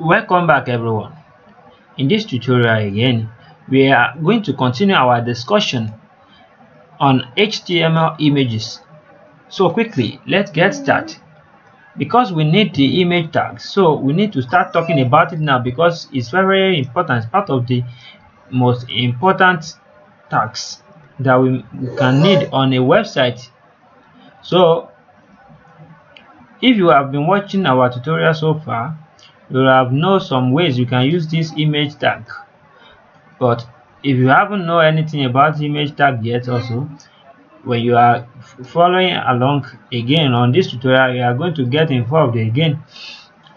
Welcome back everyone. In this tutorial again, we are going to continue our discussion on HTML images. So quickly, let's get started. Because we need the image tags, so we need to start talking about it now because it's very important. It's part of the most important tags that we can need on a website. So if you have been watching our tutorial so far, you will have known some ways you can use this image tag. But if you haven't know anything about image tag yet also, when you are following along again on this tutorial, you are going to get involved again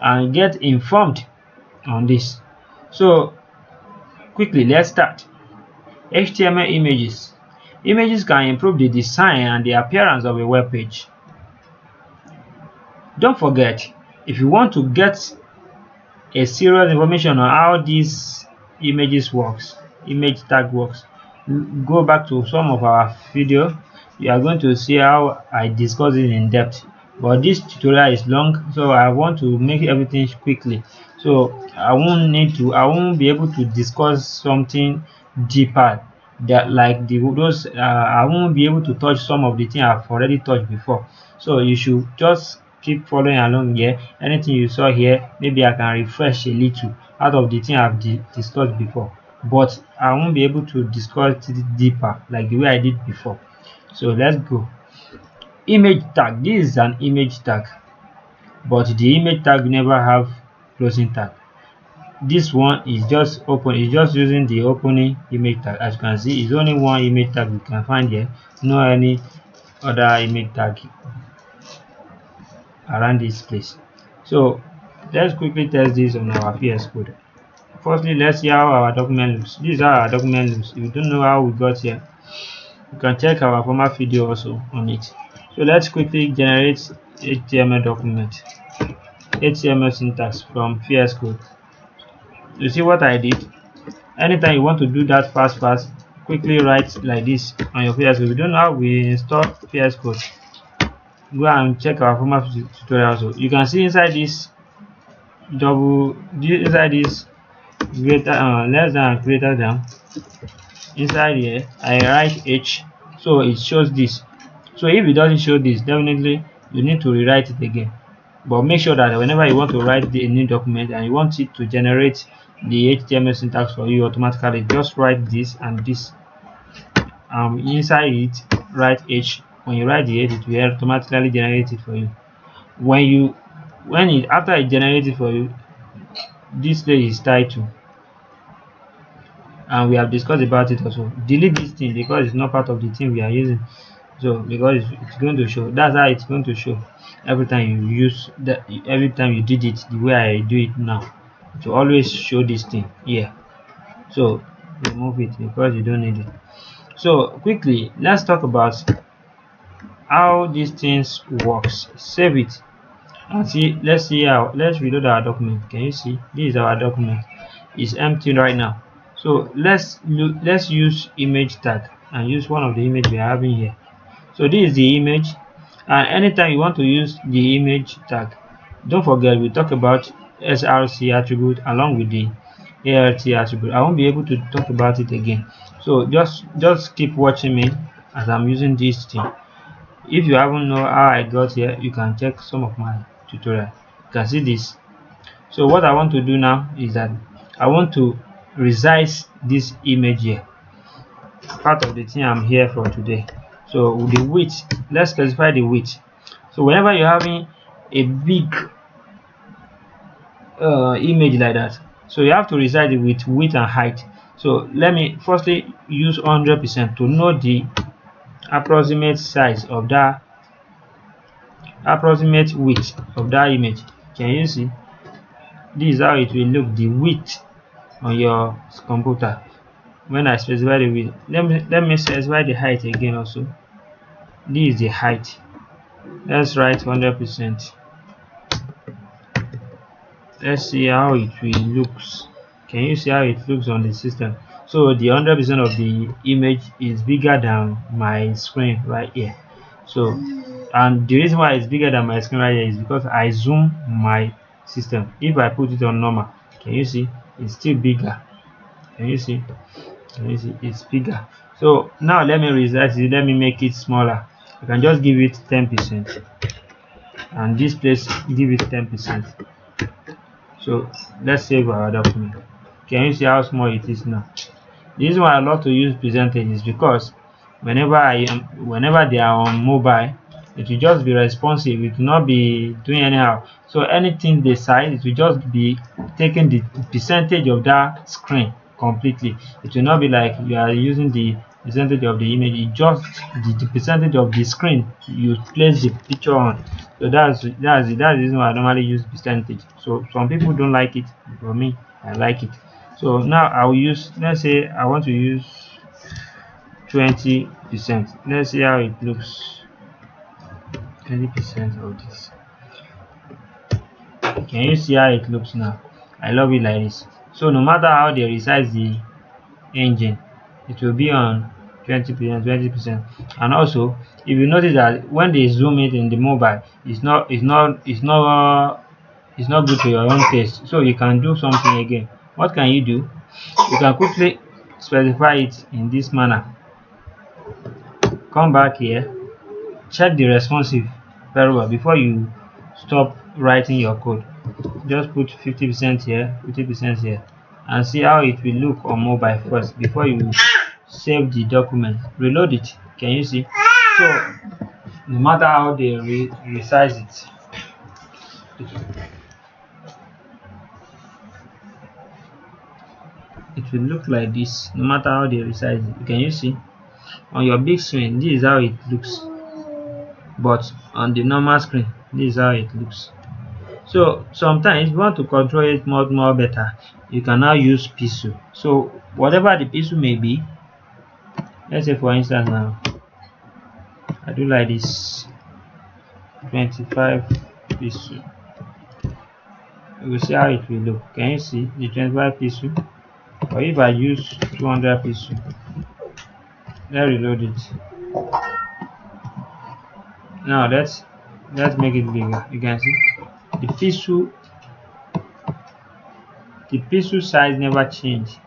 and get informed on this. So quickly, let's start. HTML images. Images can improve the design and the appearance of a web page. Don't forget, if you want to get a serious information on how these image tag works, go back to some of our video. You are going to see how I discuss it in depth, but this tutorial is long, so I want to make everything quickly, so I won't be able to discuss something deeper that like those I won't be able to touch some of the things I've already touched before. So you should just keep following along here. Anything you saw here, maybe I can refresh a little out of the thing I've discussed before, but I won't be able to discuss it deeper like the way I did before. So let's go. Image tag. This is an image tag, but the image tag never have closing tag. This one is just open. It's just using the opening image tag. As you can see, it's only one image tag we can find here, no any other image tag around this place. So let's quickly test this on our VS Code. Firstly, let's see how our document looks. This is how our document looks. If you don't know how we got here, you can check our former video also on it. So let's quickly generate HTML document, HTML syntax from VS Code. You see what I did? Anytime you want to do that fast, quickly write like this on your VS Code. If you don't know how we install VS Code, go and check our former tutorial also. You can see inside this greater less than greater than, inside here I write H, so it shows this. So if it doesn't show this, definitely you need to rewrite it again. But make sure that whenever you want to write the new document and you want it to generate the HTML syntax for you automatically, just write this and this. Inside it write H. When you write the H, it will automatically generate it for you. After it generates it for you, this place is title, and we have discussed about it also. Delete this thing because it's not part of the thing we are using. So because it's going to show, that's how it's going to show every time you use that, every time you did it the way I do it now, to always show this thing here. So remove it because you don't need it. So quickly, let's talk about how these things works. Save it and see. Let's reload our document. Can you see? This is our document. It's empty right now. So let's use image tag and use one of the image we are having here. So this is the image, and anytime you want to use the image tag, don't forget we talk about src attribute along with the alt attribute. I won't be able to talk about it again, so just keep watching me as I'm using this thing. If you haven't know how I got here, you can check some of my tutorial. You can see this. So what I want to do now is that I want to resize this image here, part of the thing I'm here for today. So with the width, let's specify the width. So whenever you're having a big image like that, so you have to resize it with width and height. So let me firstly use 100% to know the approximate size of that, approximate width of that image. Can you see? This is how it will look, the width on your computer. When I specify the width, let me specify the height again also. This is the height. Let's write 100%. Let's see how it will looks. Can you see how it looks on the system? So the 100% of the image is bigger than my screen right here. So, and the reason why it's bigger than my screen right here is because I zoom my system. If I put it on normal, can you see it's still bigger? Can you see? Can you see it's bigger? So now let me resize it. Let me make it smaller. You can just give it 10%, and this place give it 10%. So let's save our document. Can you see how small it is now? The reason why I love to use percentage is because whenever they are on mobile, it will just be responsive. It will not be doing anyhow. So anything they size, it will just be taking the percentage of that screen completely. It will not be like you are using the percentage of the image. It just the percentage of the screen you place the picture on. So that's the reason why I normally use percentage. So some people don't like it. For me, I like it. So now I'll use, let's say I want to use 20%. Let's see how it looks. 20% of this. Can you see how it looks now? I love it like this. So no matter how they resize the engine, it will be on 20%, 20%. And also, if you notice that when they zoom it in the mobile, it's not good to your own taste. So you can do something again. What can you do? You can quickly specify it in this manner. Come back here, check the responsive very well before you stop writing your code. Just put 50% here, 50% here, and see how it will look on mobile first before you save the document. Reload it. Can you see? So no matter how they resize it will look like this. No matter how they resize it. Can you see? On your big screen, this is how it looks, but on the normal screen, this is how it looks. So sometimes if you want to control it more better, you can now use pixel. So whatever the pixel may be, let's say for instance now I do like this 25 pixel. You will see how it will look. Can you see the 25 pixel? Or if I use 200 pixel, let's reload it. Now let's make it bigger. You can see the pixel size never change.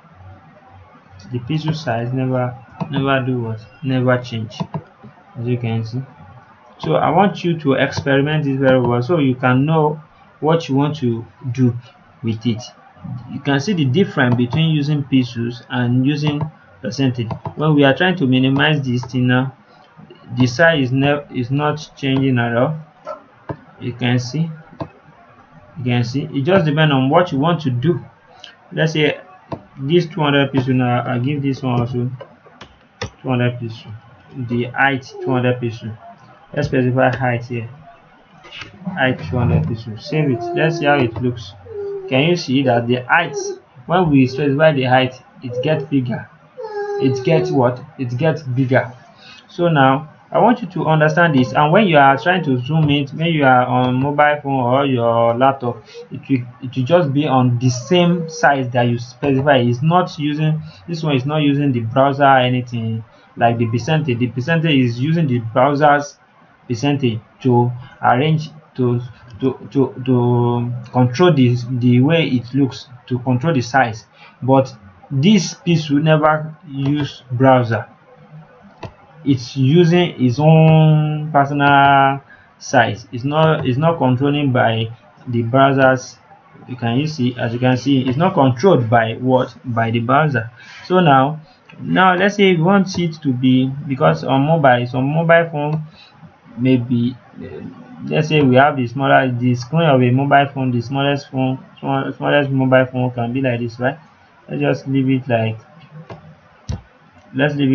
The pixel size never do what? Never change, as you can see. So I want you to experiment it very well so you can know what you want to do with it. You can see the difference between using pixels and using percentage. When we are trying to minimize this thing now, the size is not changing at all. You can see it just depends on what you want to do. Let's say this 200 pixel now, I give this one also 200 pixel, the height 200 pixel. Let's specify height here, height 200 pixel. Save it. Let's see how it looks. Can you see that the height, when we specify the height, it gets bigger? It gets what? It gets bigger. So now I want you to understand this, and when you are trying to zoom it, when you are on mobile phone or your laptop, it will just be on the same size that you specify. It's not using, this one is not using the browser or anything like the percentage. The percentage is using the browser's percentage to arrange to control the way it looks, to control the size. But this piece will never use browser. It's using its own personal size. It's not controlling by the browsers. You see, as you can see, it's not controlled by what? By the browser. So now let's say we want it to be, because on mobile phone, maybe let's say we have the screen of a mobile phone, the smallest mobile phone can be like this, right? Let's just leave it like, let's say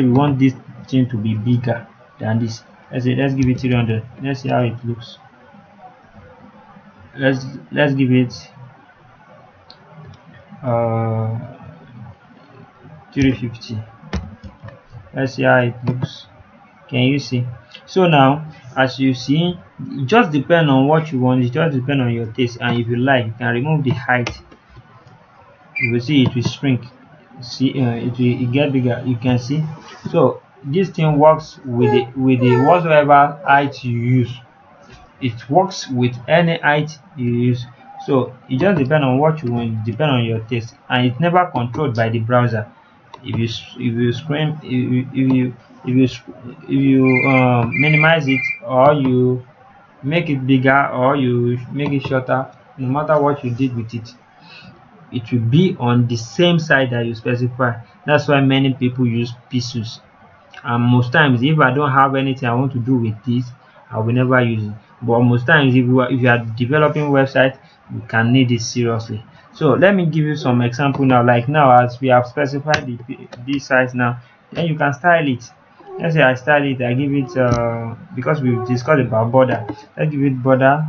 we want this thing to be bigger than this. Let's give it 300. Let's see how it looks. Let's give it 350. Let's see how it looks. Can you see? So now, as you see, it just depends on what you want. It just depends on your taste, and if you like, you can remove the height. You will see it will shrink. See, it will get bigger. You can see. So this thing works with the whatsoever height you use. it works with any height you use. So it just depends on what you want, depend on your taste, and it's never controlled by the browser. If you screen if you minimize it, or you make it bigger, or you make it shorter, no matter what you did with it, it will be on the same side that you specify. That's why many people use pixels. And most times, if I don't have anything I want to do with this, I will never use it. But most times, if you are developing website, you can need it seriously. So let me give you some example now. Like now, as we have specified this size now, then you can style it. Let's say I style it, I give it because we've discussed about border. Let's give it border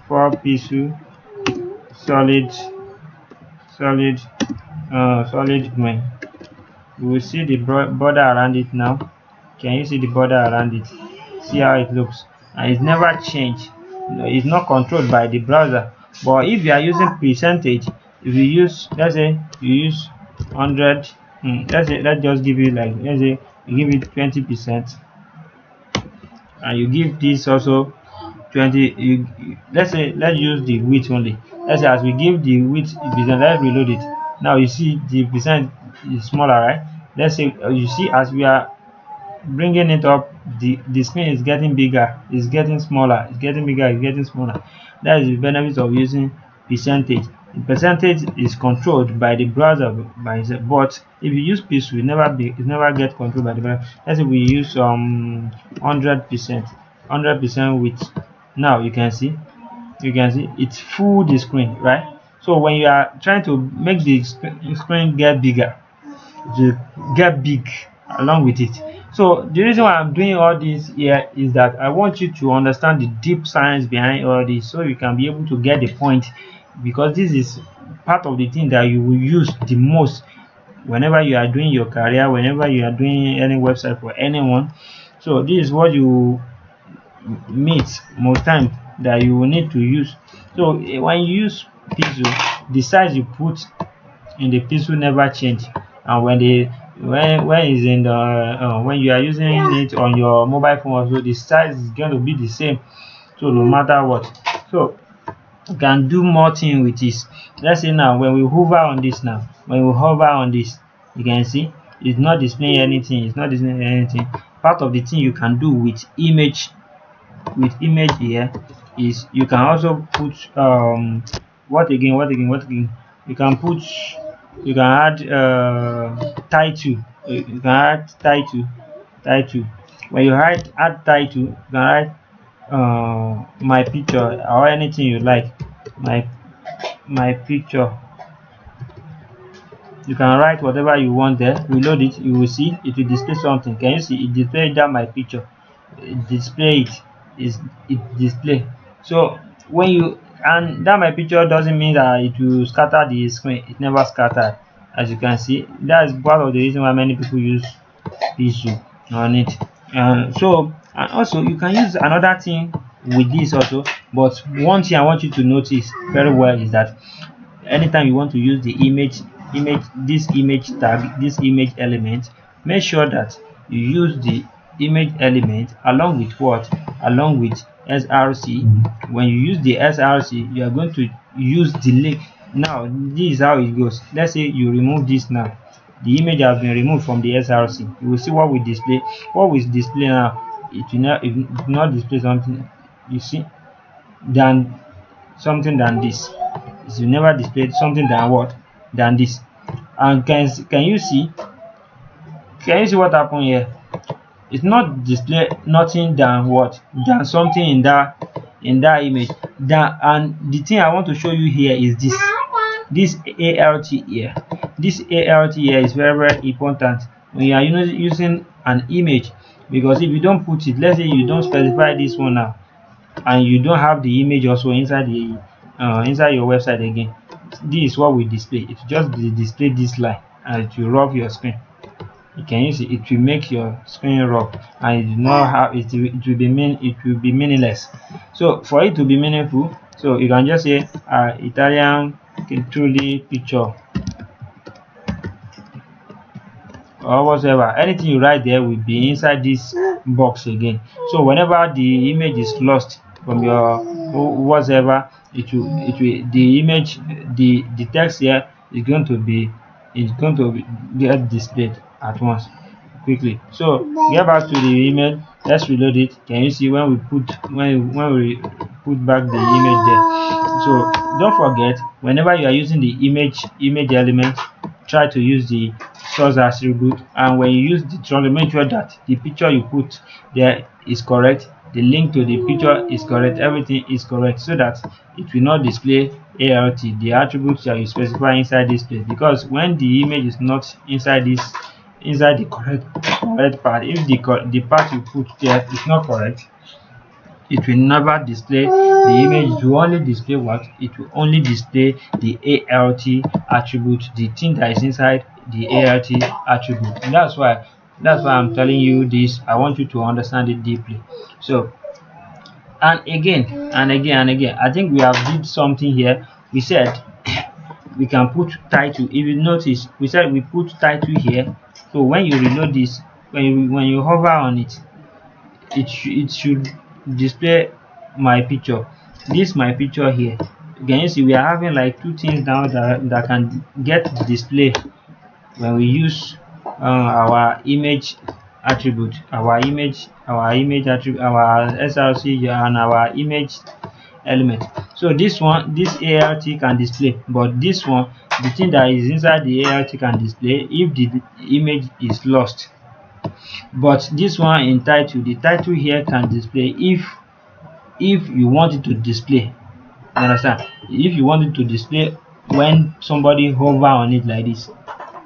for pixel solid solid solid green. You will see the border around it now. Can you see the border around it? See how it looks, and it's never changed. It's not controlled by the browser. But if you are using percentage, if you use, let's say you use 100, let's just give you, like, let's say you give it 20%, and you give this also 20. Let's say, let's use the width only. Let's say as we give the width percent, let's reload it. Now you see the percent is smaller, right? Let's say you see, as we are bringing it up, the screen is getting bigger, it's getting smaller, it's getting bigger, it's getting smaller. That is the benefit of using percentage. The percentage is controlled by the browser by itself, but if you use pixel, it never get controlled by the browser. Let's say we use 100% width. Now you can see it's full the screen, right? So when you are trying to make the screen get bigger, to get big along with it. So the reason why I'm doing all this here is that I want you to understand the deep science behind all this, so you can be able to get the point, because this is part of the thing that you will use the most whenever you are doing your career, whenever you are doing any website for anyone. So this is what you meet most times that you will need to use. So when you use pixel, the size you put in the pixel never change, and when it's in the when you are using it on your mobile phone also, the size is going to be the same. So no matter what, so you can do more thing with this. Let's say now, when we hover on this, you can see it's not displaying anything, part of the thing you can do with image here is you can also put you can put you can add title. You can add title. When you add title, you can write my picture, or anything you like. My picture. You can write whatever you want there. Reload it, you will see it will display something. Can you see it display that my picture? Display it is it display. So when you, and that my picture doesn't mean that it will scatter the screen. It never scattered. As you can see, that is part of the reason why many people use pixel on it. And also you can use another thing with this also. But one thing I want you to notice very well is that anytime you want to use the image tag, this image element, make sure that you use the image element along with what, along with src. When you use the src, you are going to use the link. Now this is how it goes. Let's say you remove this now, the image has been removed from the src. You will see what we display. Now, it will not display something, you see, than something than this. It will never display something than what, than this. And can you see what happened here? It's not display nothing than what, than something in that image. And the thing I want to show you here is this alt here. This alt here is very, very important when you are using an image, because if you don't put it, let's say you don't specify this one now, and you don't have the image also inside your website again, this is what we display. It just display this line, and it will rub your screen. You can use it, it will make your screen rub, and it will not have it will be meaningless. So for it to be meaningful, so you can just say Italian truly picture, or whatever. Anything you write there will be inside this box again. So whenever the image is lost, from your whatever, it will the image, the text here is going to get displayed at once quickly. So get back to the email. Let's reload it. Can you see when we put back the image there? So don't forget, whenever you are using the image element, try to use the source attribute, and when you use the try make sure that the picture you put there is correct, the link to the picture is correct, everything is correct, so that it will not display alt, the attributes that you specify inside this place. Because when the image is not inside the correct part, if the part you put there is not correct, it will never display the image. It will only display what? It will only display the alt attribute, the thing that is inside the alt attribute. And that's why I'm telling you this. I want you to understand it deeply. So, and again and again and again, I think we have did something here. We said we can put title. If you notice, we said we put title here. So when you reload this, when you hover on it, it should display my picture. This my picture here. Can you see we are having like two things now that can get display when we use our image attribute, our image attribute, our src and our image element. So this one, this alt can display, but this one, the thing that is inside the alt can display if the image is lost. But this one in title, the title here can display if you want it to display. You understand? If you want it to display when somebody hover on it like this,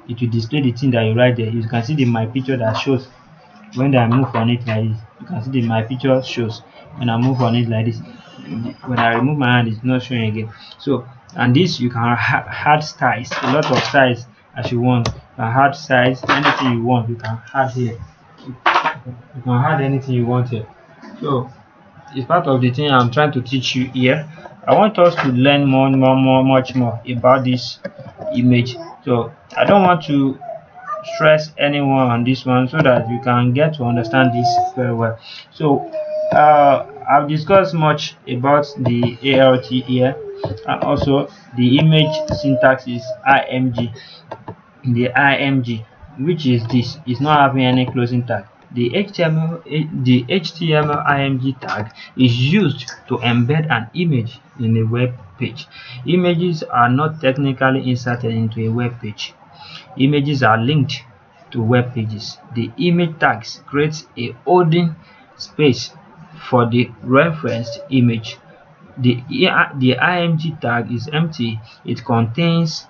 it will display the thing that you write there. You can see the my picture that shows when I move on it like this. You can see the my picture shows when I move on it like this. When I remove my hand, it's not showing again. So, and this you can add styles, a lot of styles as you want. You can add styles, anything you want, you can add here. You can add anything you want here. So it's part of the thing I'm trying to teach you here. I want us to learn much more about this image. So I don't want to stress anyone on this one, so that you can get to understand this very well. So I've discussed much about the alt here, and also the image syntax is img. The img, which is this, is not having any closing tag. The HTML img tag is used to embed an image in a web page. Images are not technically inserted into a web page. Images are linked to web pages. The image tags creates a holding space for the referenced image. The img tag is empty. It contains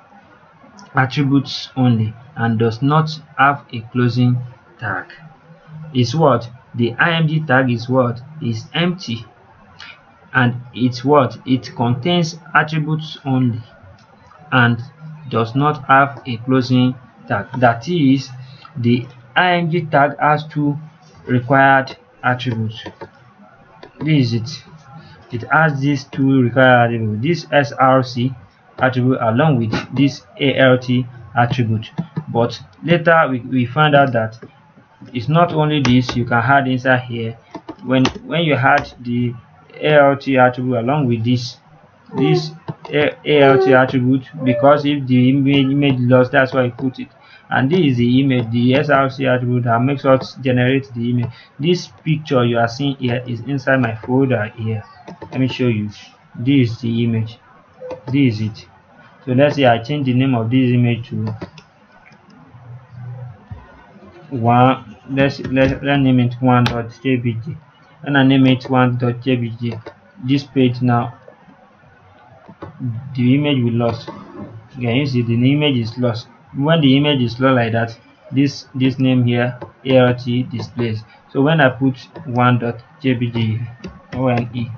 attributes only and does not have a closing tag. Is what? The img tag is what? Is empty, and it's what? It contains attributes only and does not have a closing tag. That is, the img tag has two required attributes. This is it. It has these two required attributes, this src attribute along with this alt attribute. But later we find out that it's not only this. You can add inside here when you add the alt attribute along with this alt attribute, because if the image lost, that's why I put it. And this is the image, the src attribute that makes us generate the image. This picture you are seeing here is inside my folder here. Let me show you. This is the image. This is it. So let's say I change the name of this image to one. Let's name it 1.jpg. and I name it 1.jpg. This page now, the image will lost. Can you see the image is lost? When the image is lost like that, this name here alt displays. So when I put 1.jpg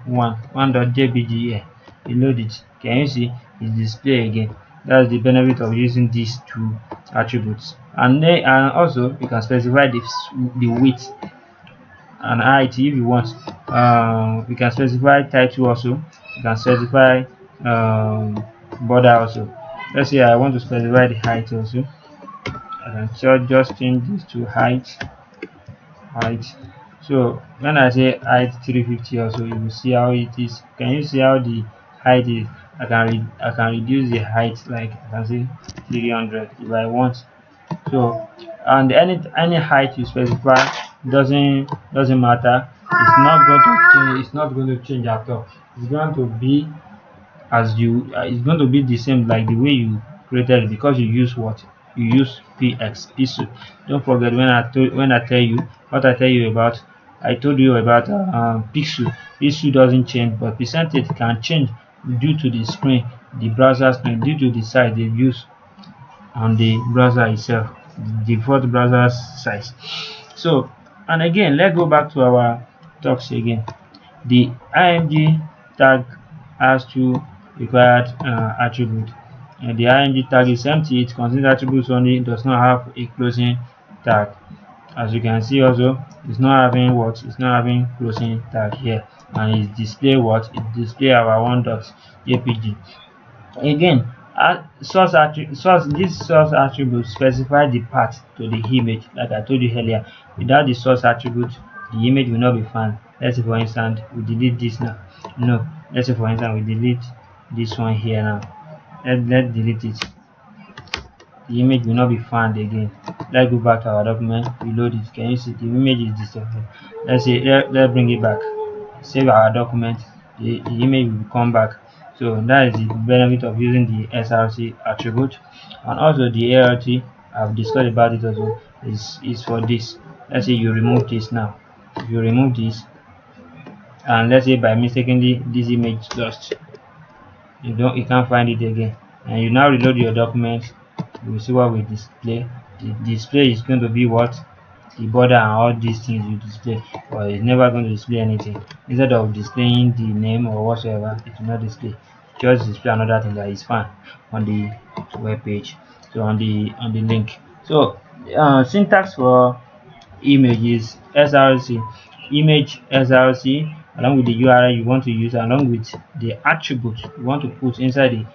one.jpg here, reload it, can you see it display again? That's the benefit of using these two attributes. And also you can specify the width and height if you want. You can specify title also. You can specify border also. Let's say I want to specify the height also. I can just change this to height. So when I say height 350 also, you will see how it is. Can you see how the height is? I can reduce the height, like I can say 300 if I want. So and any height you specify doesn't matter. It's not going to change. It's not going to change at all. It's going to be as you it's going to be the same like the way you created it, because you use what you use px pixel. Don't forget when I tell you what I tell you about. I told you about pixel doesn't change, but percentage can change due to the screen, the browser screen, due to the size they use on the browser itself, the default browser size. So and again, let's go back to our talks again. The img tag has two required attributes. And the img tag is empty, it contains attributes only, does not have a closing tag. As you can see also, it's not having what? It's not having closing tag here, and it display what? It display our one.jpg. Again, this source attribute specify the path to the image, like I told you earlier. Without the source attribute, the image will not be found. Let's say for instance we delete this now. No, let's say for instance we delete this one here now. Let's delete it. The image will not be found again. Let's go back to our document, reload it. Can you see the image is disappeared? Let's say let's bring it back. Save our document. The image will come back. So that is the benefit of using the src attribute. And also the alt, I've discussed about it also, is for this. Let's say you remove this now. If you remove this, and let's say by mistakenly this image lost, you can't find it again, and you now reload your document, you will see what will display. The display is going to be what? The border and all these things you display, but it's never going to display anything. Instead of displaying the name or whatsoever, it will not display. Just display another thing that is found on the web page. So on the link. So syntax for images src, image src, along with the url you want to use, along with the attribute you want to put inside the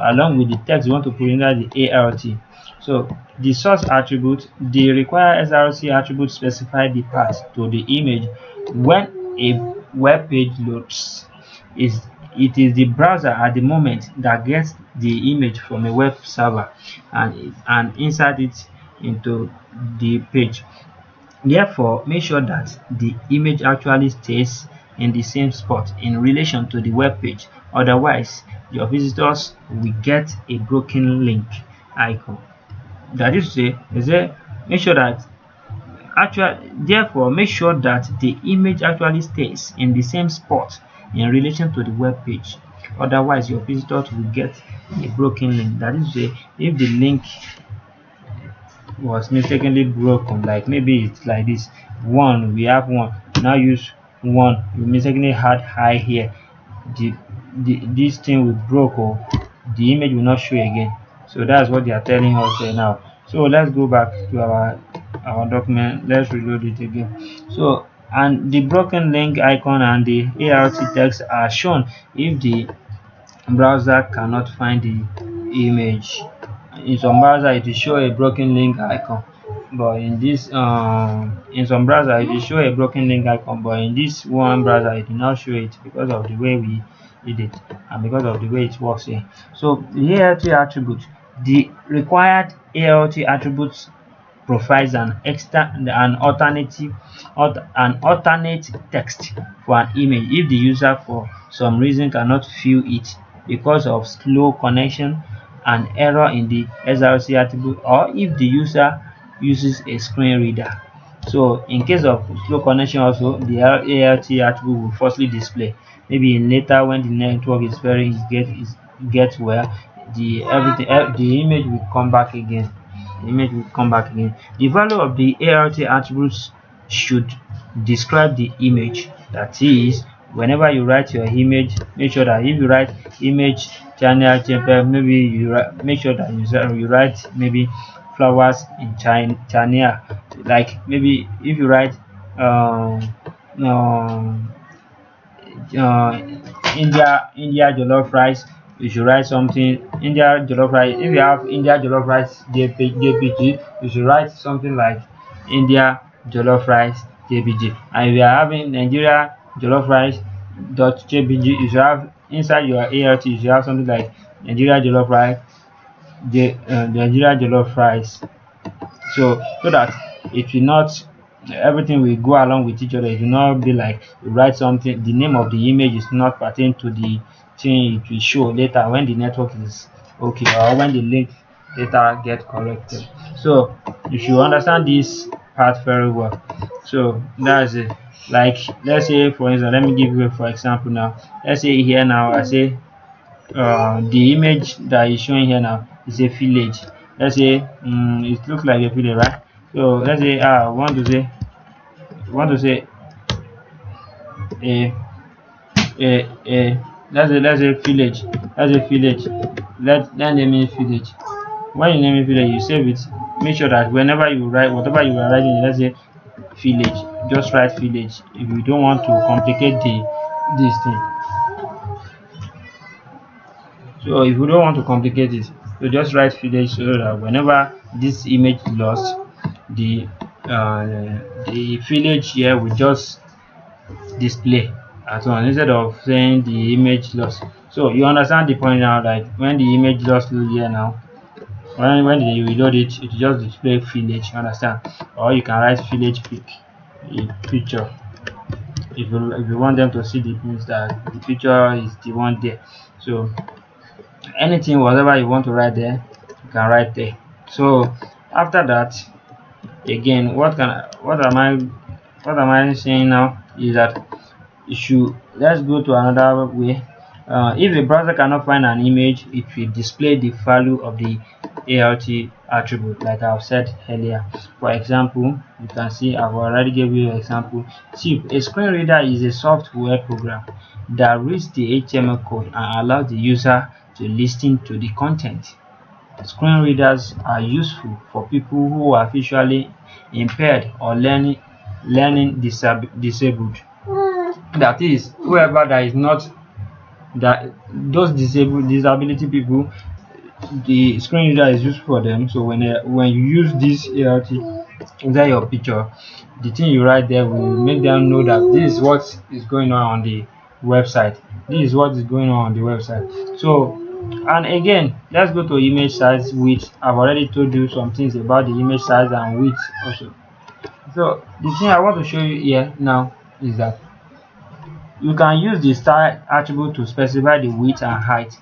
along with the text you want to put inside the alt. So the source attribute, the required src attribute specify the path to the image when a web page loads. is it is the browser at the moment that gets the image from a web server and insert it into the page. Therefore, make sure that the image actually stays in the same spot in relation to the web page. Otherwise, your visitors will get a broken link icon. That is to say, make sure that therefore make sure that the image actually stays in the same spot in relation to the web page. Otherwise, your visitors will get a broken link. That is to say, if the link was mistakenly broken, like maybe it's like this one, we have one, now use one, we mistakenly had high here, the this thing will broke, or the image will not show again. So that's what they are telling us there now. So let's go back to our document, let's reload it again. So and the broken link icon and the alt text are shown if the browser cannot find the image. In some browser it will show a broken link icon, but in some browser it will show a broken link icon, but in this one browser it will not show it because of the way we did it and because of the way it works here. So the alt attribute, the required alt attributes provides an alternate text for an image if the user for some reason cannot view it because of slow connection, an error in the src attribute, or if the user uses a screen reader. So in case of slow connection also, the alt attribute will firstly display. Maybe later when the network is very gets well, the image will come back again. The value of the alt attributes should describe the image. That is, whenever you write your image, make sure that if you write image channel JPEG, maybe make sure that you write maybe flowers in China. Like maybe if you write um, uh, India jollof rice, you should write something India jollof rice. If you have India jollof rice JPG, you should write something like India jollof rice jpg, and if you are having Nigeria jollof rice dot jpg, you should have inside your alt, you should have something like Nigeria jollof rice, Nigeria jollof rice. So that it will not, everything will go along with each other. It will not be like you write something, the name of the image is not pertain to the thing it will show later when the network is okay, or when the link data get corrected. So you should understand this part very well. So that's it. Like, let's say for instance, let me give you for example now. Let's say here now I say the image that is showing here now is a village. Let's say it looks like a village, right? So let's say I want to say a let's say village. Let's say village. Let name it village. When you name it village, you save it. Make sure that whenever you write whatever you are writing, let's say village, just write village. If you don't want to complicate this thing. So if you don't want to complicate it, you just write village, so that whenever this image is lost, the uh, the village here will just display at once instead of saying the image lost. So you understand the point now, like when the image lost here now, when they reload it, it just display village, you understand? Or you can write village pic a picture if you want them to see the things that the picture is the one there. So anything whatever you want to write there, you can write there. So after that, again, what am I saying now is that you should, let's go to another way. If a browser cannot find an image, it will display the value of the alt attribute, like I've said earlier. For example, you can see I've already gave you an example. See, a screen reader is a software program that reads the HTML code and allows the user to listen to the content. Screen readers are useful for people who are visually impaired or learning disabled. That is, whoever that is not, that those disability people, the screen reader is useful for them. So when you use this alt inside your picture, the thing you write there will make them know that this is what is going on the website. This is what is going on the website. So, and again, let's go to image size width. I've already told you some things about the image size and width also. So the thing I want to show you here now is that you can use the style attribute to specify the width and height.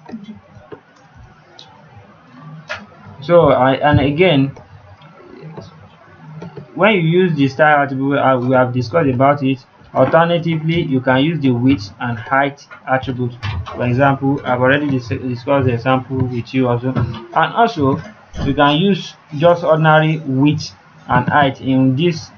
So and again, when you use the style attribute, we have discussed about it. Alternatively, you can use the width and height attribute. For example, I've already discussed the example with you also. And also, you can use just ordinary width and height in this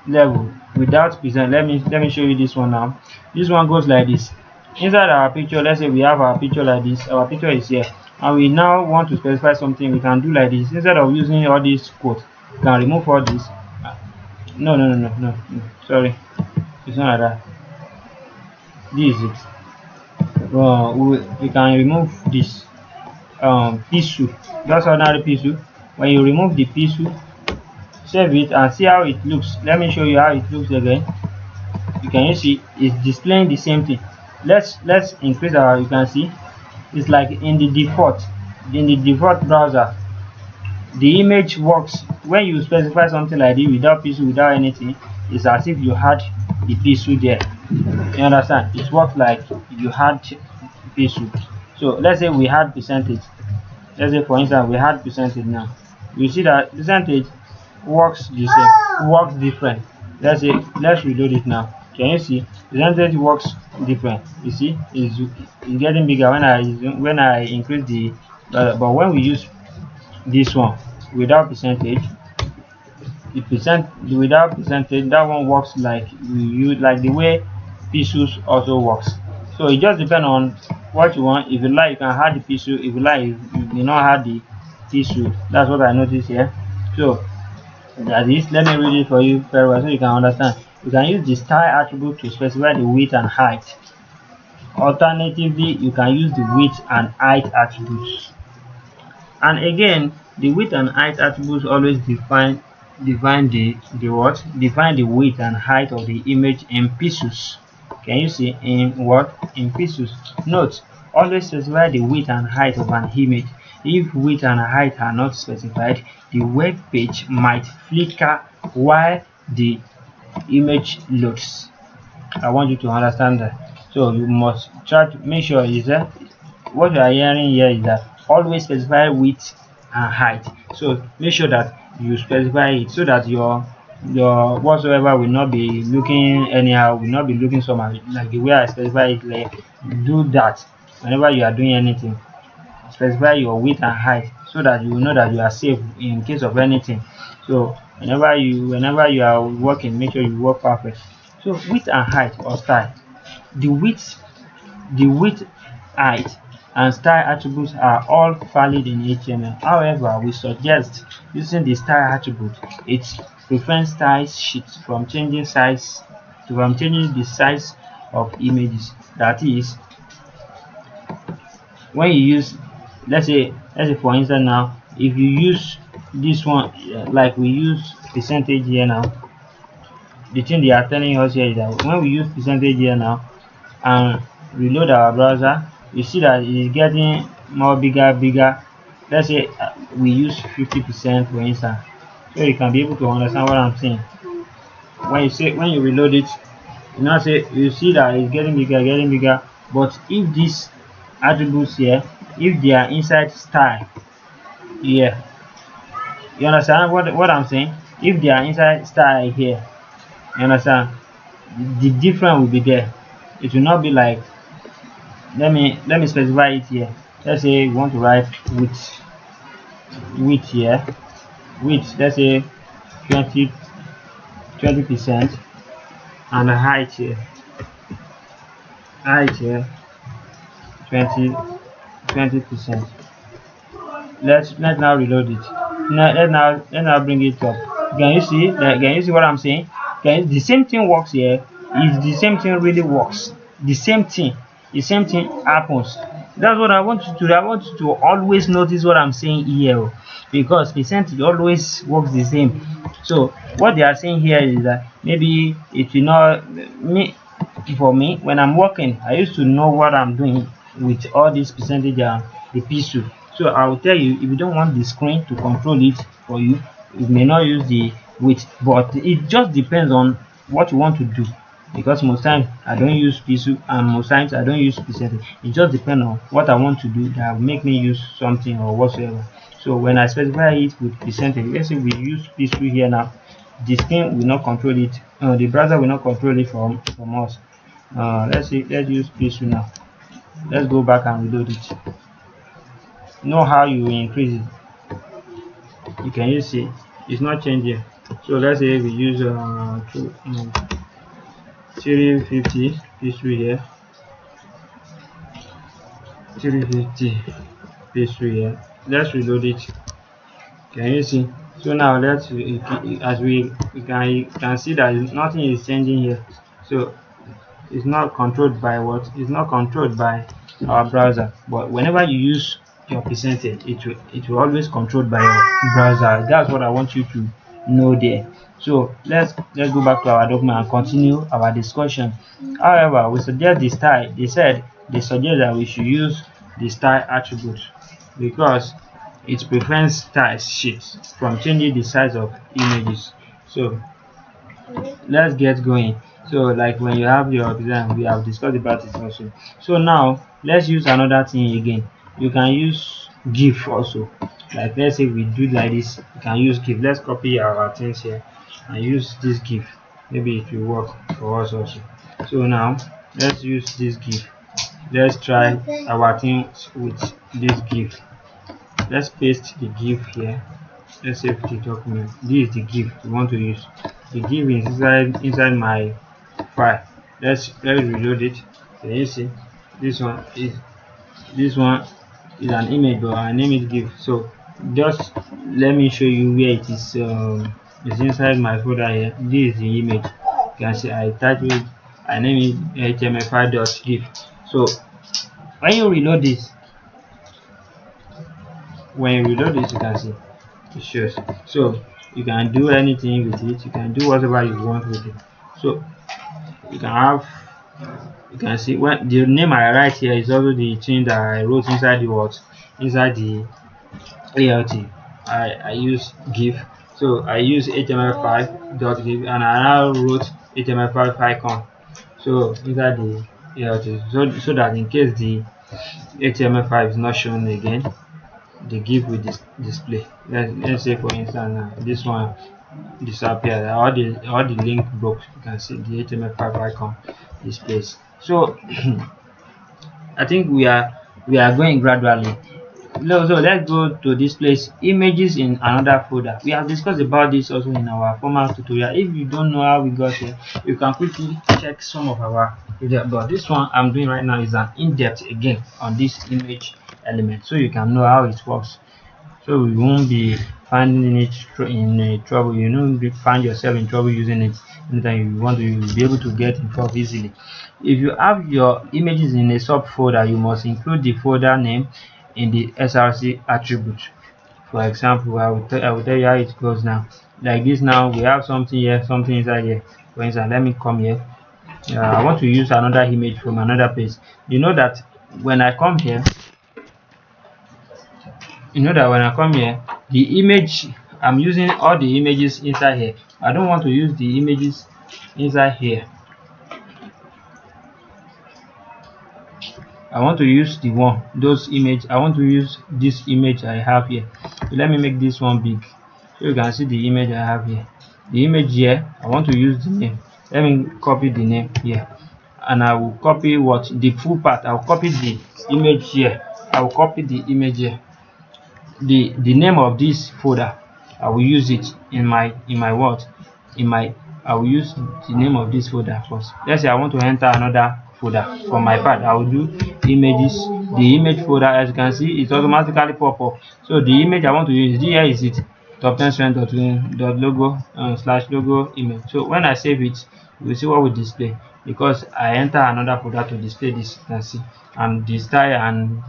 level without present. Let me show you this one now. This one goes like this. Inside our picture, let's say we have our picture like this. Our picture is here, and we now want to specify something. We can do like this. Instead of using all these quotes, you can remove all this. No. Sorry, it's not like that. This is it. We can remove this pixel, just ordinary pixel. When you remove the pixel, save it and see how it looks. Let me show you how it looks again. You can see it's displaying the same thing. Let's increase our, you can see it's like in the default browser, the image works when you specify something like this without pixel, without anything. It's as if you had the pixel there. You understand? It works like you had pixel. So let's say we had percentage. Let's say for instance we had percentage now. You see that percentage works the same, works different. Let's reload it now. Can you see percentage works different? You see it's getting bigger when I increase the but when we use this one without percentage, the without percentage, that one works like we use, like the way pixels also works. So it just depends on what you want. If you like, you can add the pixel. If you like, you may not add the pixel. That's what I noticed here. So that is, let me read it for you very well so you can understand. You can use the style attribute to specify the width and height. Alternatively, you can use the width and height attributes. And again, the width and height attributes always define define the width and height of the image in pixels. Can you see? In what? In pixels. Note, always specify the width and height of an image. If width and height are not specified, the web page might flicker while the image loads. I want you to understand that. So you must try to make sure is that what you are hearing here is that always specify width and height. So make sure that you specify it so that your whatsoever will not be looking anyhow, will not be looking somehow. Like the way I specify it, like do that whenever you are doing anything. Specify your width and height so that you will know that you are safe in case of anything. So whenever you are working, make sure you work perfect. So width and height or style. The width, height, and style attributes are all valid in HTML. However, we suggest using the style attribute. It prevents style sheets from changing the size of images. That is, when you use, let's say for instance now, if you use this one, like we use percentage here now, the thing they are telling us here is that when we use percentage here now and reload our browser, you see that it is getting more bigger. Let's say we use 50% for instance, so you can be able to understand what I'm saying. When you reload it, you see that it's getting bigger. But if these attributes here, if they are inside style here, you understand what I'm saying? If they are inside style here, you understand, the difference will be there. It will not be like, let me specify it here. Let's say we want to write width here, let's say 20%, and the height here 20%. Let's now reload it. Let's now bring it up. Can you see what I'm saying? The same thing works here. If the same thing really works, the same thing happens. That's what I want you to always notice what I'm saying here, because percentage always works the same. So what they are saying here is that maybe it will not for me when I'm working, I used to know what I'm doing with all this percentage and the pixel. So I will tell you, if you don't want the screen to control it for you, you may not use the width, but it just depends on what you want to do, because most times I don't use pixel and most times I don't use percentage. It just depends on what I want to do that will make me use something or whatsoever. So when I specify it with percentage, let's say we use pixel here now, the screen will not control it, the browser will not control it from us. Let's use pixel now. Let's go back and reload it. Know how you increase it. You can use it. It's not changing. So let's say we use 350 pixel here. 350 pixel here. Let's reload it. Can you see? So now let's as we can see that nothing is changing here. So it's not controlled by what? It's not controlled by our browser. But whenever you use your percentage, it will always controlled by your browser. That's what I want you to know there. So let's go back to our document and continue our discussion. However, we suggest the style. They suggest that we should use the style attribute because it prevents style sheets from changing the size of images. So let's get going. So like when you have your design, we have discussed about it also. So now let's use another thing again. You can use GIF also. Like let's say we do like this, you can use GIF. Let's copy our things here and use this GIF. Maybe it will work for us also. So now let's use this GIF. Let's try our things with this GIF. Let's paste the GIF here. Let's save the document. This is the GIF we want to use. The GIF is inside my file. Let's reload it. Can you see? This one is an image, but I name it GIF. So just let me show you where it is. It's inside my folder here. This is the image. You can see I titled it. I name it html5.gif. So when you reload this, you can see it shows. So You can do anything with it. You can do whatever you want with it. So you can have, you can see when the name I write here is also the thing that I wrote inside the what, inside the alt. I use give, so I use html5 dot give, and I now wrote html5 icon so inside the alt, so that in case the html5 is not shown again, the give will display. Let's say for instance now this one disappeared, all the link broke. You can see the html5 icon displays. So I think we are going gradually. So let's go to this place, images in another folder. We have discussed about this also in our former tutorial. If you don't know how we got here, you can quickly check some of our video. But this one I'm doing right now is an in-depth again on this image element, so you can know how it works, so you won't be finding it in trouble. You don't find yourself in trouble using it anytime you want to. You'll be able to get involved easily. If you have your images in a subfolder, you must include the folder name in the src attribute. For example, I will tell you how it goes now. Like this, now we have something here, something inside here. For instance, let me come here. I want to use another image from another page. You know that when I come here, the image, I'm using all the images inside here. I don't want to use the images inside here. I want to use I want to use this image I have here. So let me make this one big so you can see the image I have here. The image here, I want to use the name. Let me copy the name here, and I will copy what the full part. I'll copy the image here. I will copy the image here. The name of this folder, I will use it in my what in my I will use the name of this folder first. Let's say I want to enter another folder from my part. I will do images, the image folder. As you can see, it automatically pop up. So the image I want to use here is it top 10 strength dot logo slash logo image. So when I save it, you will see what will display, because I enter another folder to display this. You can see, and the style and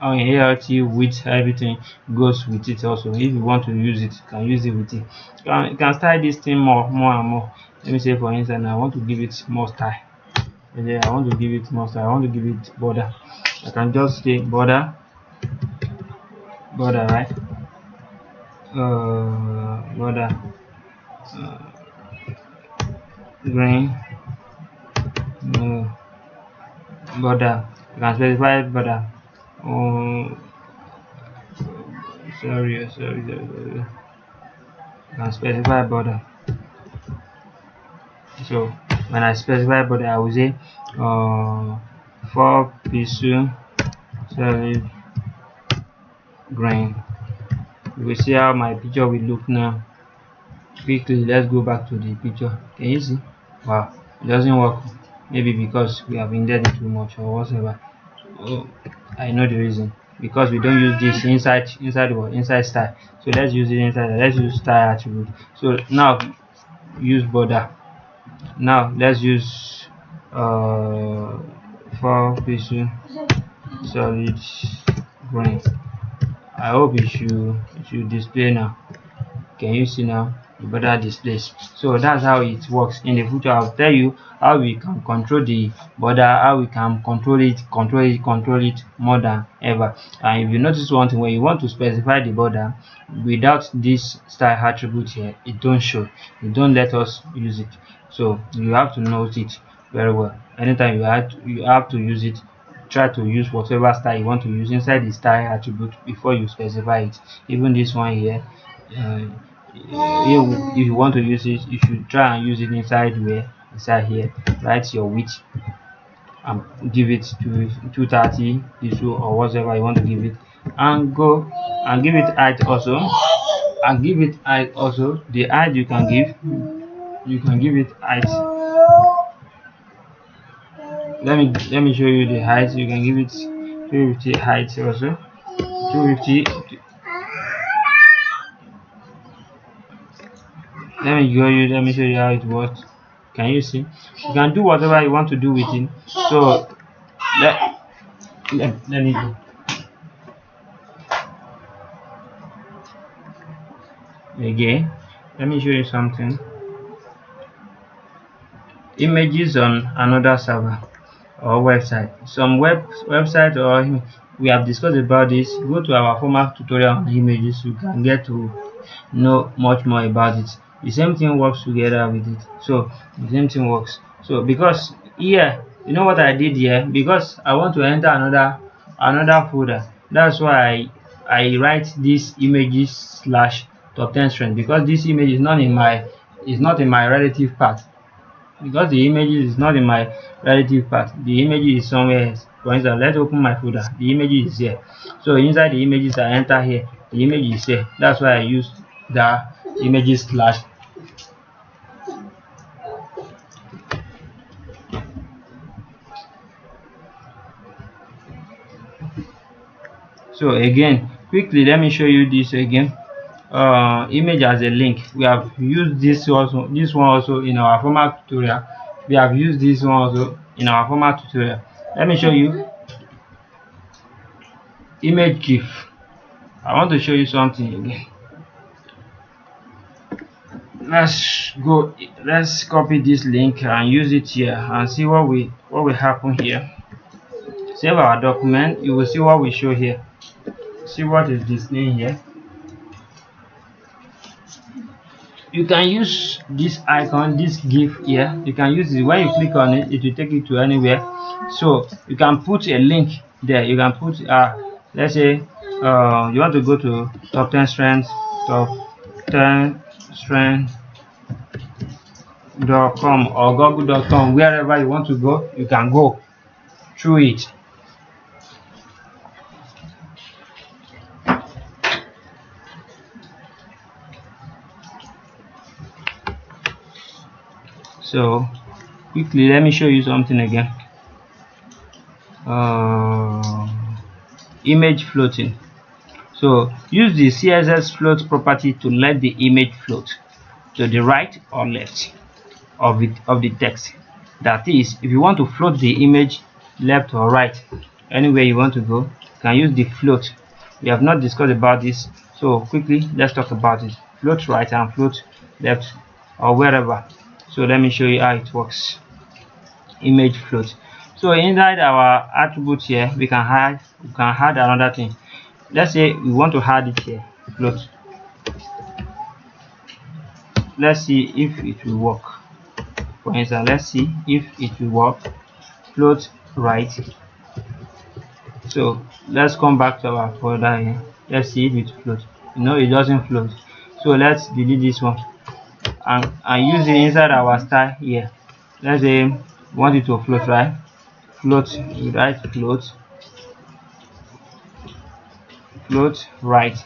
alt width, everything goes with it. Also, if you want to use it, you can use it with it. You can style this thing more and more. Let me say for instance, I want to give it more style. Okay, I want to give it more style. I want to give it border. I can just say border, right? Border, green, border. You can specify border. Oh, sorry. You can specify border. So when I specify border, I will say 4 pixel solid green. You will see how my picture will look now. Quickly, let's go back to the picture. Can you see? Wow, it doesn't work. Maybe because we have indented too much or whatever. Oh, I know the reason. Because we don't use this inside style. So let's use it inside. Let's use style attribute. So now use border. Now let's use 4 pixel solid green. I hope it should display now. Can you see now? The border displays. So that's how it works. In the future, I'll tell you how we can control the border, how we can control it more than ever. And if you notice one thing, when you want to specify the border without this style attribute here, it don't show. It don't let us use it. So you have to note it very well. Anytime you have to use it, try to use whatever style you want to use inside the style attribute before you specify it. Even this one here, uh, if you want to use it, you should try and use it inside here. Write your width and give it to 230 pixel or whatever you want to give it, and go and give it height also. The height you can give it height. Let me show you the height. You can give it 250 height also. 250. Let me show you how it works. Can you see? You can do whatever you want to do with it. So let me go again. Let me show you something. Images on another server or website. Some website, or we have discussed about this. Go to our former tutorial on images. You can get to know much more about it. The same thing works together with it. So the same thing works. So because here, you know what I did here? Because I want to enter another folder. That's why I write this images slash top 10 strength, because this image is not in my relative path. Because the images is not in my relative path, the image is somewhere else. For instance, let's open my folder. The image is here. So inside the images, I enter here. The image is here. That's why I use the images slash. So again, quickly, let me show you this again. Image as a link. We have used this one also in our former tutorial. We have used this one also in our former tutorial. Let me show you image gif. I want to show you something again. Let's copy this link and use it here and see what will happen here. Save our document. You will see what we show here. See what is displaying here. You can use this icon, this gif here. You can use it. When you click on it, it will take you to anywhere. So you can put a link there. You can put let's say you want to go to top 10 strength, top 10 strength.com or google.com. Wherever you want to go, you can go through it. So quickly, let me show you something again. Image floating. So use the CSS float property to let the image float to the right or left of the text. That is, if you want to float the image left or right, anywhere you want to go, you can use the float. We have not discussed about this, so quickly let's talk about it. Float right and float left or wherever. So let me show you how it works. Image float. So inside our attribute here, we can add another thing. Let's say we want to add it here, float. Let's see if it will work. For instance, let's see if it will work. Float right. So let's come back to our folder here. Let's see if it floats. No, it doesn't float. So let's delete this one and use it inside our style here. Let's say we want it to float right. Float, we write float right.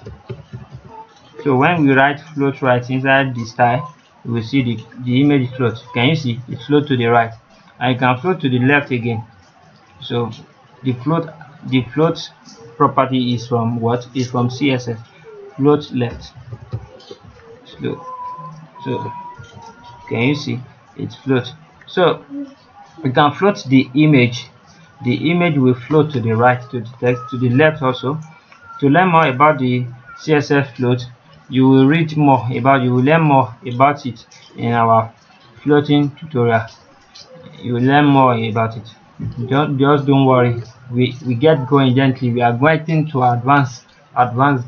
So when we write float right inside the style, you will see the image float. Can you see it float to the right, and you can float to the left again. So the float property is from what? Is from CSS. Float left. So can you see it float? So we can float the image. The image will float to the right, to the text, to the left also. To learn more about the CSS float, you will read more about, you will learn more about it in our floating tutorial. You will learn more about it. Just don't worry. We get going gently. We are getting to advanced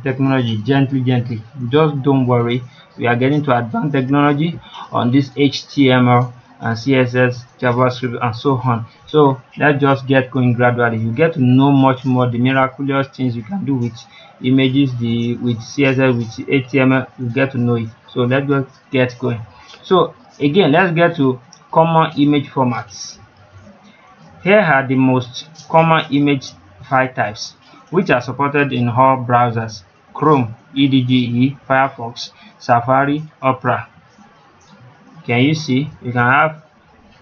technology gently. Just don't worry. We are getting to advanced technology on this HTML and CSS, JavaScript, and so on. So let's just get going gradually. You get to know much more the miraculous things you can do with images, with CSS, with HTML. You get to know it. So let's just get going. So again, let's get to common image formats. Here are the most common image file types which are supported in all browsers: Chrome, EDGE, Firefox, Safari, Opera. Can you see? You can have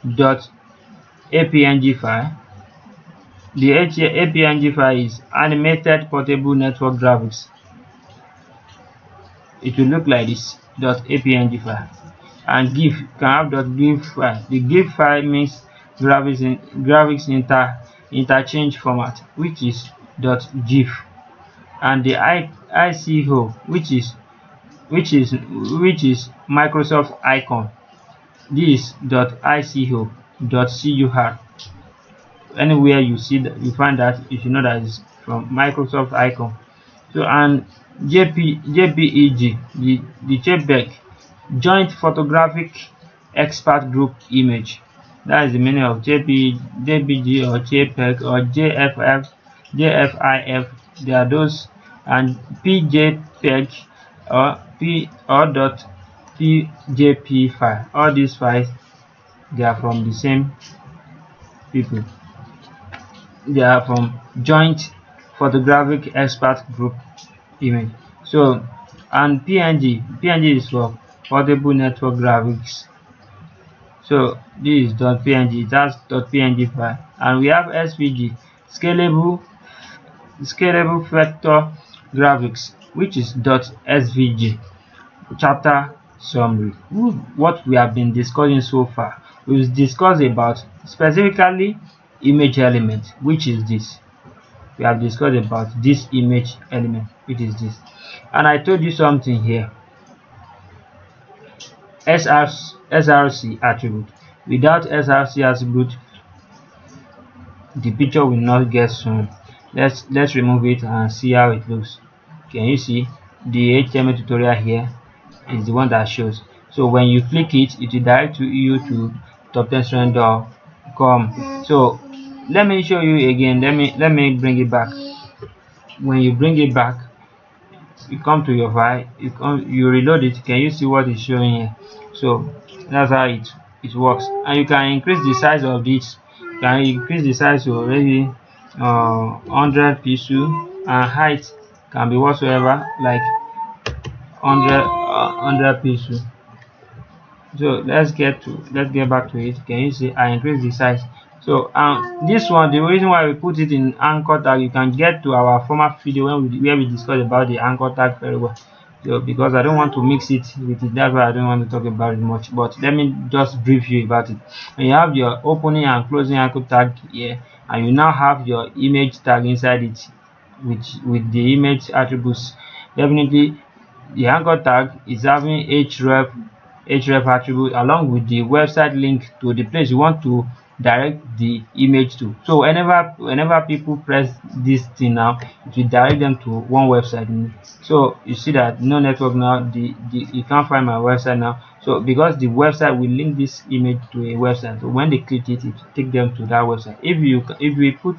.apng file. The apng file is animated portable network graphics. It will look like this, .apng file. And GIF, you can have .gif file. The GIF file means graphics interchange format, which is .gif. And the ICO, which is which is Microsoft icon. This .ico.cur. Anywhere you see that, you find that, you should know that it's from Microsoft icon. So, and JPEG, the JPEG, Joint Photographic Expert Group Image. That is the meaning of JPG or JPEG or JFIF. They are those, and PJPEG or .pjp file. All these files, they are from the same people. They are from Joint Photographic Expert Group Image. So, and PNG is for Portable Network Graphics. So this is .png, that's .png file. And we have SVG, scalable vector graphics, which is .svg. Chapter summary. What we have been discussing so far, we've discussed about specifically image element, which is this. We have discussed about this image element, which is this. And I told you something here. SRC attribute. Without SRC attribute, the picture will not get shown. Let's remove it and see how it looks. Can you see the HTML tutorial here is the one that shows? So when you click it, it will direct you to toptenstrand.com. So let me show you again. Let me bring it back. When you bring it back, you come to your file, you reload it. Can you see what is showing here? So that's how it works. And you can increase the size of this. You can increase the size to maybe 100 pixels, and height can be whatsoever, like 100 pixels. So let's get back to it. Can you see I increase the size? So this one, the reason why we put it in anchor tag, you can get to our former video where we discussed about the anchor tag very well. So because I don't want to mix it with it, that's why I don't want to talk about it much. But let me just brief you about it. When you have your opening and closing anchor tag here, and you now have your image tag inside it with the image attributes, definitely the anchor tag is having href attribute along with the website link to the place you want to direct the image to. So whenever people press this thing now, it will direct them to one website. So you see that no network now, you can't find my website now. So because the website will link this image to a website, so when they click it, it will take them to that website. If we put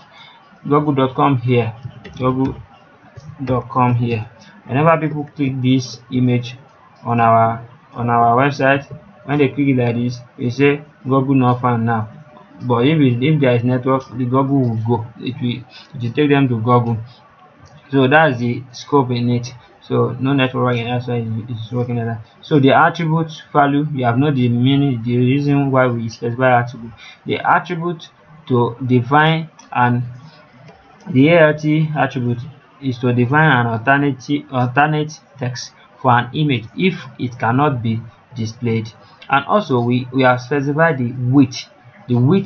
google.com here, google.com here, whenever people click this image on our website, when they click it like this, we say Google not found now. But if there is network, the Google will go. It will take them to Google. So that's the scope in it. So no network working, that's why it's working like that. So the attribute value, you have known the meaning, the reason why we specify attribute. The attribute to define, and the ALT attribute is to define an alternate text for an image if it cannot be displayed. And also we have specified the width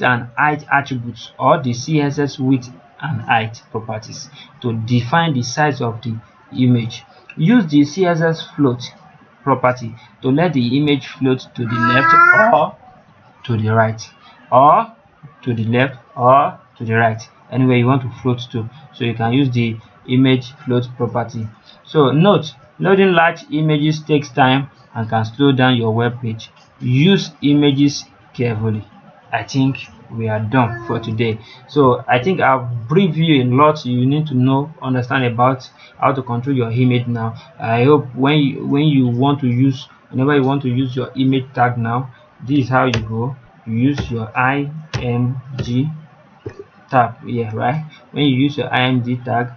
and height attributes, or the CSS width and height properties, to define the size of the image. Use the CSS float property to let the image float to the left or to the right, or to the left or to the right, anywhere you want to float to. So you can use the image float property. So note, loading large images takes time and can slow down your web page. Use images carefully. I think we are done for today. So I think I've briefed you a lot you need to understand about how to control your image now. I hope whenever you want to use your image tag now, this is how you go. You use your img tab here, right? When you use your img tag,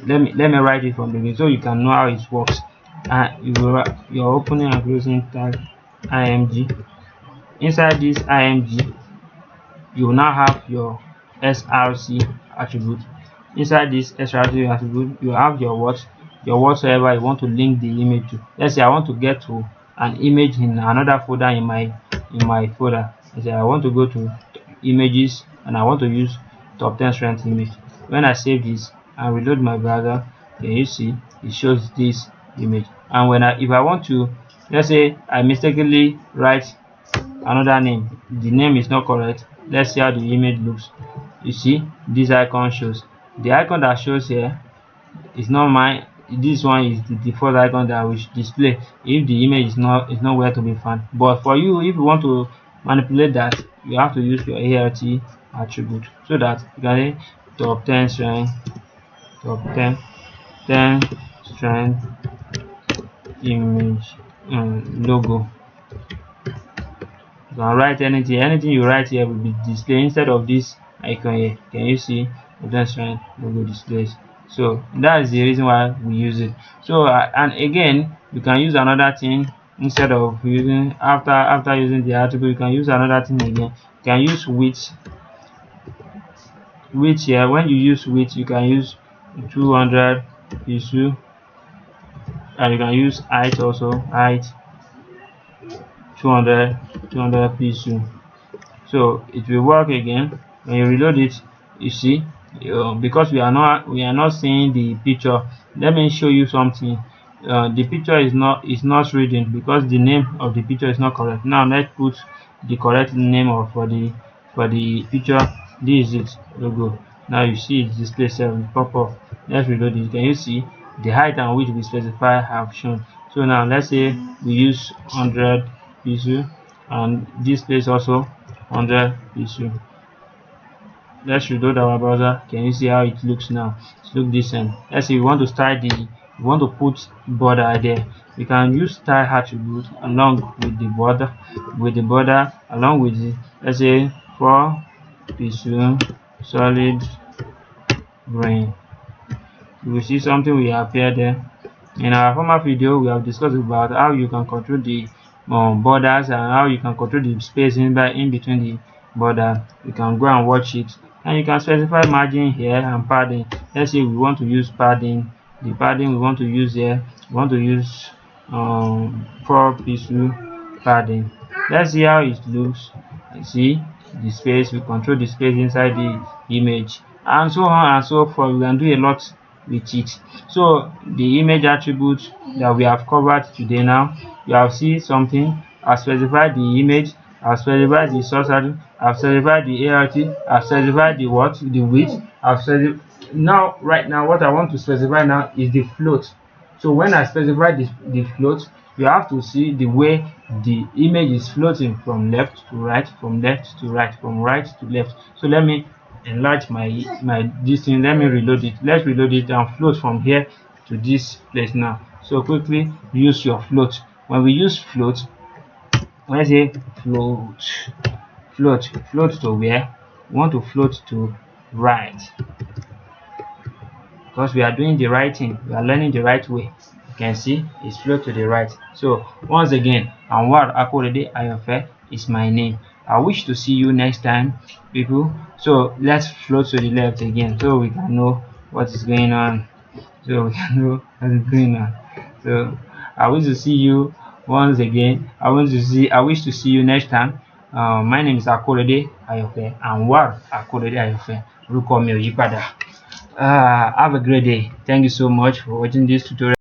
let me write it from the beginning so you can know how it works. Your opening and closing tag img. Inside this img, you will now have your src attribute. Inside this src attribute, you have your whatsoever you want to link the image to. Let's say I want to get to an image in another folder in my folder. Let's say I want to go to images and I want to use top 10 strength image. When I save this and reload my browser, can you see it shows this image. And when if I want to, let's say I mistakenly write another name, the name is not correct. Let's see how the image looks. You see this icon shows. The icon that shows here is not mine. This one is the default icon that will display if the image is nowhere to be found. But for you, if you want to manipulate that, you have to use your alt attribute so that you can say top 10 strength, top 10 strength image logo. You can write anything you write here will be displayed instead of this icon here. Can you see top strength logo displays? So that is the reason why we use it. So and again, you can use another thing instead of using after using the attribute. You can use another thing again. You can use width here. When you use width, you can use 200 pixel, and you can use height also, height 200 pixel. So it will work again. When you reload it, you see, because we are not seeing the picture. Let me show you something. The picture is not reading because the name of the picture is not correct. Now let's put the correct name of for the picture. This is it, logo. Now you see it display 7 pop up. Let's reload it. Can you see the height and width we specify have shown? So now let's say we use 100 pixel, and this place also 100 pixel. Let's reload our browser. Can you see how it looks now? It looks decent. Let's say we want to style we want to put border there. We can use style attribute along with the border along with the, let's say 4 pixel solid green. You will see something will appear there. In our former video, we have discussed about how you can control the borders and how you can control the spacing in between the border. You can go and watch it, and you can specify margin here and padding. Let's say we want to use padding. The padding we want to use here, we want to use 4 pixel padding. Let's see how it looks. See the space. We control the space inside the image, and so on and so forth. We can do a lot with it. So the image attribute that we have covered today, now you have seen something. I've specified the image, I've specified the source attribute, I've specified the alt, I've specified the width, I've specified. Now right now what I want to specify now is the float. So when I specify the float, you have to see the way the image is floating from left to right, from left to right, from right to left. So let me enlarge my this thing. Let me reload it. Let's reload it and float from here to this place now. So quickly use your float. When we use float, let's say float to where we want to float to right, because we are doing the right thing, we are learning the right way. You can see it's float to the right. So once again, Anwar Akorede Ayofe is my name. I wish to see you next time, people. So let's float to the left again so we can know what is going on. So I wish to see you once again. I wish to see you next time. My name is Akorede Ayofe. Anwar Akorede Ayofe. Orúkọ mi ò yí padà. Have a great day. Thank you so much for watching this tutorial.